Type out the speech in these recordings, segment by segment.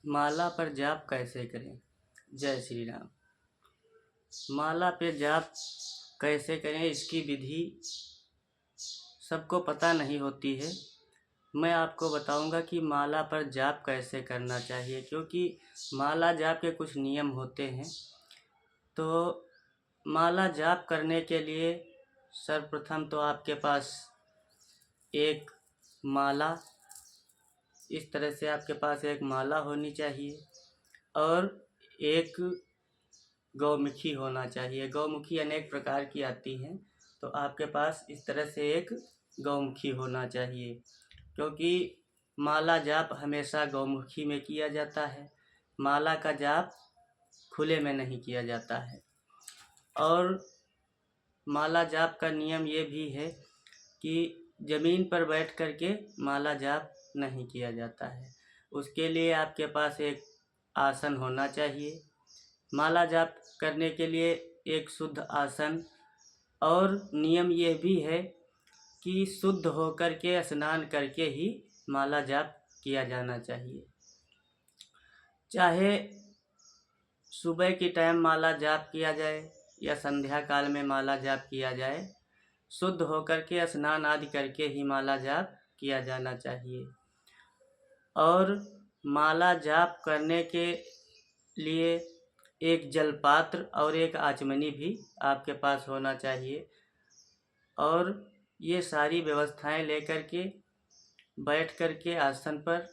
माला पर जाप कैसे करें? जय श्री राम। माला पे जाप कैसे करें, इसकी विधि सबको पता नहीं होती है। मैं आपको बताऊंगा कि माला पर जाप कैसे करना चाहिए, क्योंकि माला जाप के कुछ नियम होते हैं। तो माला जाप करने के लिए सर्वप्रथम तो आपके पास एक माला, इस तरह से आपके पास एक माला होनी चाहिए और एक गौमुखी होना चाहिए। गौमुखी अनेक प्रकार की आती हैं, तो आपके पास इस तरह से एक गौमुखी होना चाहिए, क्योंकि माला जाप हमेशा गौमुखी में किया जाता है। माला का जाप खुले में नहीं किया जाता है। और माला जाप का नियम ये भी है कि ज़मीन पर बैठ कर के माला जाप नहीं किया जाता है। उसके लिए आपके पास एक आसन होना चाहिए। माला जाप करने के लिए एक शुद्ध आसन, और नियम ये भी है कि शुद्ध होकर के स्नान करके ही माला जाप किया जाना चाहिए। चाहे सुबह की टाइम माला जाप किया जाए या संध्या काल में माला जाप किया जाए, शुद्ध होकर के स्नान आदि करके ही माला जाप किया जाना चाहिए। और माला जाप करने के लिए एक जलपात्र और एक आचमनी भी आपके पास होना चाहिए। और ये सारी व्यवस्थाएं लेकर के बैठ कर के आसन पर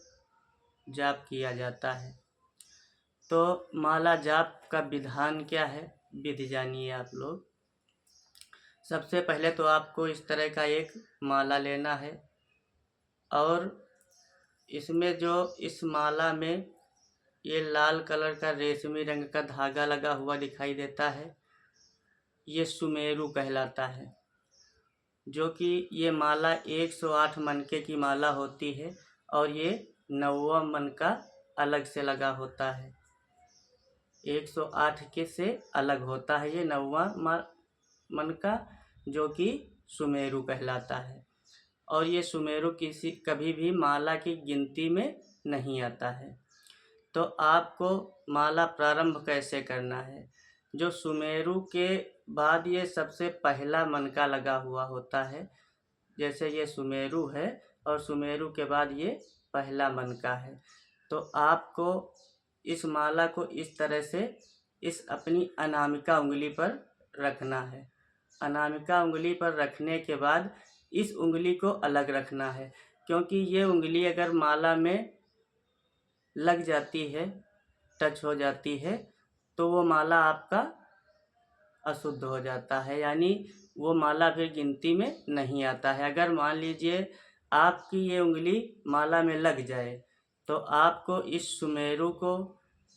जाप किया जाता है। तो माला जाप का विधान क्या है, विधि जानिए आप लोग। सबसे पहले तो आपको इस तरह का एक माला लेना है, और इसमें जो इस माला में ये लाल कलर का रेशमी रंग का धागा लगा हुआ दिखाई देता है, ये सुमेरु कहलाता है। जो कि ये माला 108 मनके की माला होती है, और ये 9वां मनका अलग से लगा होता है। 108 के से अलग होता है ये 9वां मनका, जो कि सुमेरु कहलाता है। और ये सुमेरु कभी भी माला की गिनती में नहीं आता है। तो आपको माला प्रारंभ कैसे करना है? जो सुमेरु के बाद ये सबसे पहला मनका लगा हुआ होता है, जैसे ये सुमेरु है और सुमेरु के बाद ये पहला मनका है, तो आपको इस माला को इस तरह से इस अपनी अनामिका उंगली पर रखना है। अनामिका उंगली पर रखने के बाद इस उंगली को अलग रखना है, क्योंकि ये उंगली अगर माला में लग जाती है, टच हो जाती है, तो वो माला आपका अशुद्ध हो जाता है, यानी वो माला फिर गिनती में नहीं आता है। अगर मान लीजिए आपकी ये उंगली माला में लग जाए, तो आपको इस सुमेरु को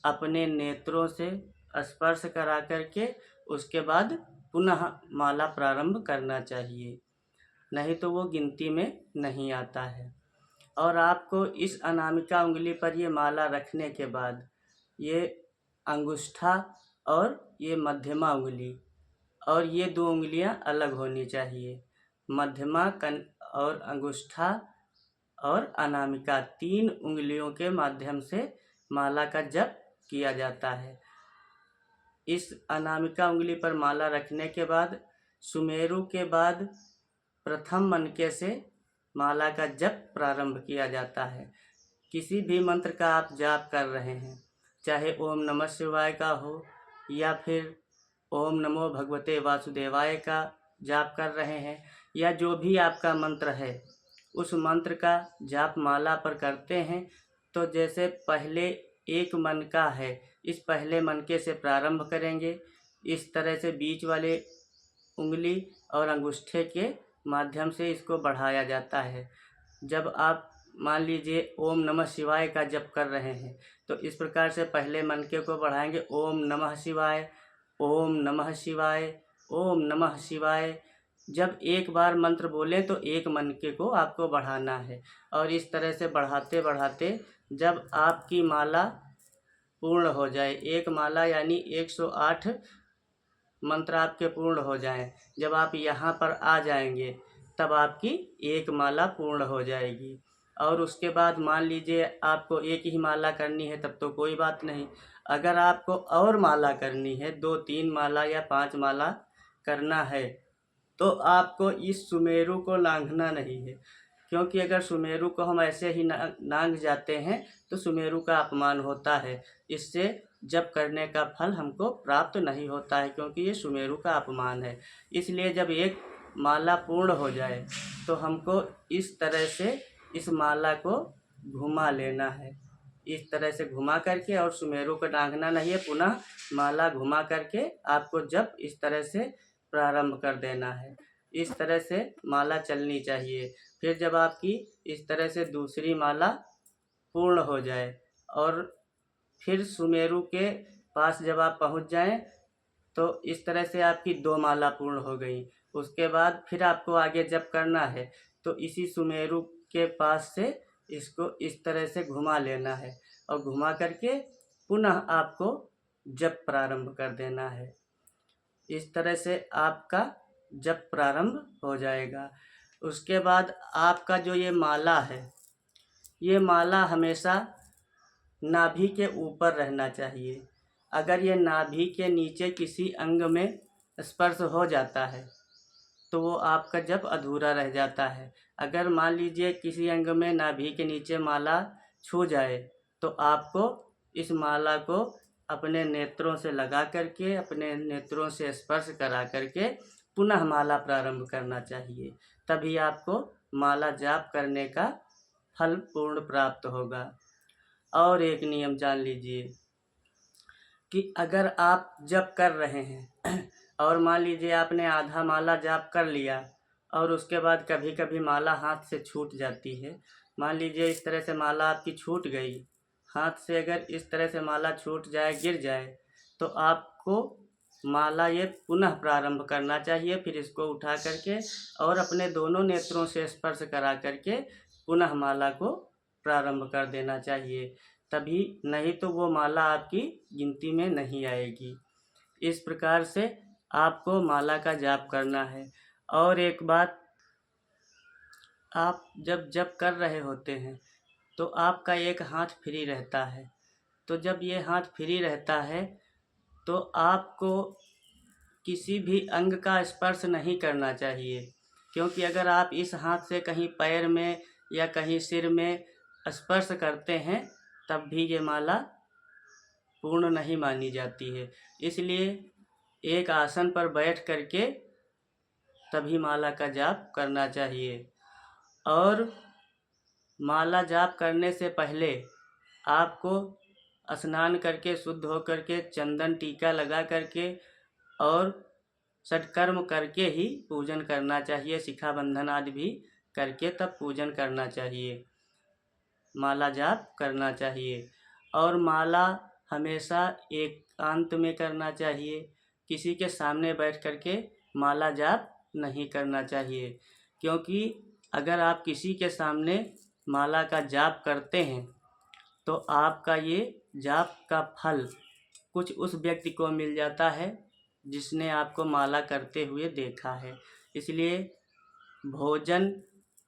अपने नेत्रों से स्पर्श करा करके उसके बाद पुनः माला प्रारंभ करना चाहिए, नहीं तो वो गिनती में नहीं आता है। और आपको इस अनामिका उंगली पर ये माला रखने के बाद ये अंगूठा और ये मध्यमा उंगली और ये 2 उंगलियां अलग होनी चाहिए। मध्यमा और अंगूठा और अनामिका 3 उंगलियों के माध्यम से माला का जप किया जाता है। इस अनामिका उंगली पर माला रखने के बाद सुमेरु के बाद प्रथम मनके से माला का जप प्रारंभ किया जाता है। किसी भी मंत्र का आप जाप कर रहे हैं, चाहे ओम नमः शिवाय का हो या फिर ओम नमो भगवते वासुदेवाय का जाप कर रहे हैं, या जो भी आपका मंत्र है उस मंत्र का जाप माला पर करते हैं, तो जैसे पहले एक मनका है, इस पहले मनके से प्रारंभ करेंगे। इस तरह से बीच वाले उंगली और अंगूठे के माध्यम से इसको बढ़ाया जाता है। जब आप मान लीजिए ओम नमः शिवाय का जप कर रहे हैं, तो इस प्रकार से पहले मनके को बढ़ाएंगे, ओम नमः शिवाय, ओम नमः शिवाय, ओम नमः शिवाय। जब एक बार मंत्र बोलें तो एक मनके को आपको बढ़ाना है, और इस तरह से बढ़ाते बढ़ाते जब आपकी माला पूर्ण हो जाए, एक माला यानी 108 मंत्र आपके पूर्ण हो जाएं, जब आप यहाँ पर आ जाएंगे तब आपकी एक माला पूर्ण हो जाएगी। और उसके बाद मान लीजिए आपको एक ही माला करनी है तब तो कोई बात नहीं। अगर आपको और माला करनी है, 2-3 माला या 5 माला करना है, तो आपको इस सुमेरु को लांघना नहीं है। क्योंकि अगर सुमेरु को हम ऐसे ही लांघ जाते हैं तो सुमेरु का अपमान होता है। इससे जप करने का फल हमको प्राप्त नहीं होता है, क्योंकि ये सुमेरु का अपमान है। इसलिए जब एक माला पूर्ण हो जाए तो हमको इस तरह से इस माला को घुमा लेना है। इस तरह से घुमा करके, और सुमेरु को लांघना नहीं है, पुनः माला घुमा करके आपको जप इस तरह से प्रारंभ कर देना है। इस तरह से माला चलनी चाहिए। फिर जब आपकी इस तरह से दूसरी माला पूर्ण हो जाए और फिर सुमेरु के पास जब आप पहुंच जाएं तो इस तरह से आपकी 2 माला पूर्ण हो गई। उसके बाद फिर आपको आगे जप करना है तो इसी सुमेरु के पास से इसको इस तरह से घुमा लेना है और घुमा करके पुनः आपको जप प्रारंभ कर देना है। इस तरह से आपका जप प्रारंभ हो जाएगा। उसके बाद आपका जो ये माला है, ये माला हमेशा नाभि के ऊपर रहना चाहिए। अगर ये नाभि के नीचे किसी अंग में स्पर्श हो जाता है तो वो आपका जप अधूरा रह जाता है। अगर मान लीजिए किसी अंग में नाभि के नीचे माला छू जाए तो आपको इस माला को अपने नेत्रों से लगा करके, अपने नेत्रों से स्पर्श करा करके पुनः माला प्रारंभ करना चाहिए। तभी आपको माला जाप करने का फल पूर्ण प्राप्त होगा। और एक नियम जान लीजिए कि अगर आप जप कर रहे हैं और मान लीजिए आपने आधा माला जाप कर लिया और उसके बाद कभी कभी माला हाथ से छूट जाती है। मान लीजिए इस तरह से माला आपकी छूट गई हाथ से, अगर इस तरह से माला छूट जाए, गिर जाए, तो आपको माला ये पुनः प्रारंभ करना चाहिए। फिर इसको उठा करके और अपने दोनों नेत्रों से स्पर्श करा करके पुनः माला को प्रारंभ कर देना चाहिए। तभी, नहीं तो वो माला आपकी गिनती में नहीं आएगी। इस प्रकार से आपको माला का जाप करना है। और एक बात, आप जब जप कर रहे होते हैं तो आपका एक हाथ फ्री रहता है। तो जब ये हाथ फ्री रहता है तो आपको किसी भी अंग का स्पर्श नहीं करना चाहिए, क्योंकि अगर आप इस हाथ से कहीं पैर में या कहीं सिर में स्पर्श करते हैं तब भी ये माला पूर्ण नहीं मानी जाती है। इसलिए एक आसन पर बैठ करके तभी माला का जाप करना चाहिए। और माला जाप करने से पहले आपको स्नान करके, शुद्ध होकर के, चंदन टीका लगा करके और सत्कर्म करके ही पूजन करना चाहिए। शिखा बंधन आदि भी करके तब पूजन करना चाहिए, माला जाप करना चाहिए। और माला हमेशा एकांत में करना चाहिए। किसी के सामने बैठ करके माला जाप नहीं करना चाहिए, क्योंकि अगर आप किसी के सामने माला का जाप करते हैं तो आपका ये जाप का फल कुछ उस व्यक्ति को मिल जाता है जिसने आपको माला करते हुए देखा है। इसलिए भोजन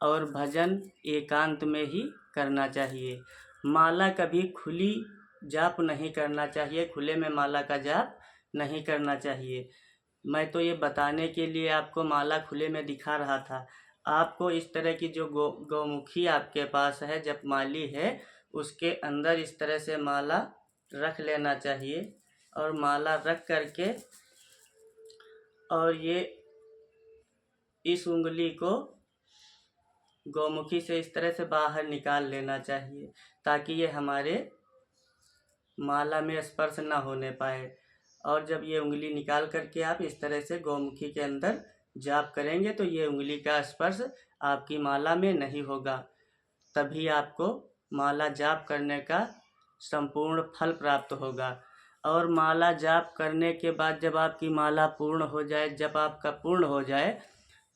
और भजन एकांत में ही करना चाहिए। माला कभी खुली जाप नहीं करना चाहिए, खुले में माला का जाप नहीं करना चाहिए। मैं तो ये बताने के लिए आपको माला खुले में दिखा रहा था। आपको इस तरह की जो गौमुखी आपके पास है, जपमाली है, उसके अंदर इस तरह से माला रख लेना चाहिए और माला रख करके और ये इस उंगली को गौमुखी से इस तरह से बाहर निकाल लेना चाहिए ताकि ये हमारे माला में स्पर्श ना होने पाए। और जब ये उंगली निकाल करके आप इस तरह से गौमुखी के अंदर जाप करेंगे तो ये उंगली का स्पर्श आपकी माला में नहीं होगा। तभी आपको माला जाप करने का संपूर्ण फल प्राप्त होगा। और माला जाप करने के बाद जब आपकी माला पूर्ण हो जाए, जब आपका पूर्ण हो जाए,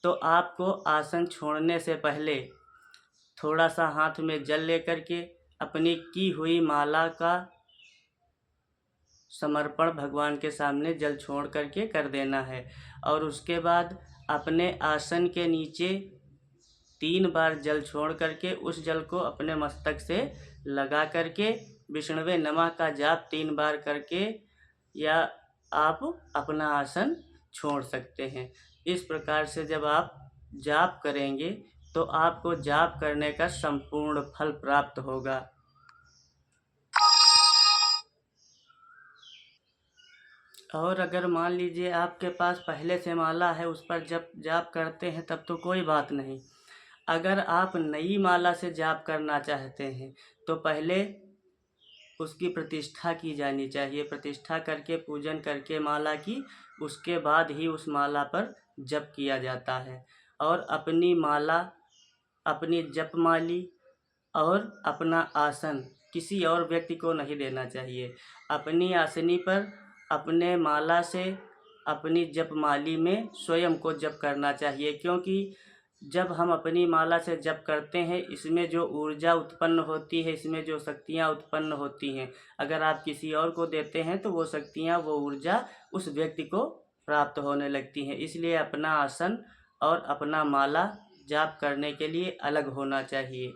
तो आपको आसन छोड़ने से पहले थोड़ा सा हाथ में जल लेकर के अपनी की हुई माला का समर्पण भगवान के सामने जल छोड़ करके कर देना है। और उसके बाद अपने आसन के नीचे 3 बार जल छोड़ करके उस जल को अपने मस्तक से लगा करके विष्णवे नमः का जाप 3 बार करके या आप अपना आसन छोड़ सकते हैं। इस प्रकार से जब आप जाप करेंगे तो आपको जाप करने का संपूर्ण फल प्राप्त होगा। और अगर मान लीजिए आपके पास पहले से माला है, उस पर जब जाप करते हैं तब तो कोई बात नहीं। अगर आप नई माला से जाप करना चाहते हैं तो पहले उसकी प्रतिष्ठा की जानी चाहिए। प्रतिष्ठा करके पूजन करके माला की, उसके बाद ही उस माला पर जप किया जाता है। और अपनी माला, अपनी जपमाली और अपना आसन किसी और व्यक्ति को नहीं देना चाहिए। अपनी आसनी पर अपने माला से अपनी जपमाली में स्वयं को जप करना चाहिए, क्योंकि जब हम अपनी माला से जप करते हैं इसमें जो ऊर्जा उत्पन्न होती है, इसमें जो शक्तियाँ उत्पन्न होती हैं, अगर आप किसी और को देते हैं तो वो शक्तियाँ, वो ऊर्जा उस व्यक्ति को प्राप्त होने लगती हैं। इसलिए अपना आसन और अपना माला जाप करने के लिए अलग होना चाहिए।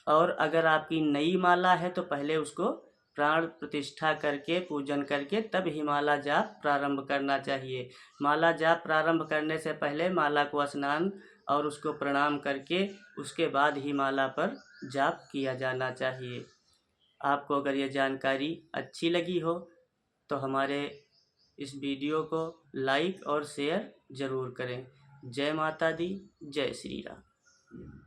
और अगर आपकी नई माला है तो पहले उसको प्राण प्रतिष्ठा करके पूजन करके तब ही माला जाप प्रारंभ करना चाहिए। माला जाप प्रारंभ करने से पहले माला को स्नान और उसको प्रणाम करके उसके बाद ही माला पर जाप किया जाना चाहिए। आपको अगर ये जानकारी अच्छी लगी हो तो हमारे इस वीडियो को लाइक और शेयर ज़रूर करें। जय माता दी, जय श्री राम।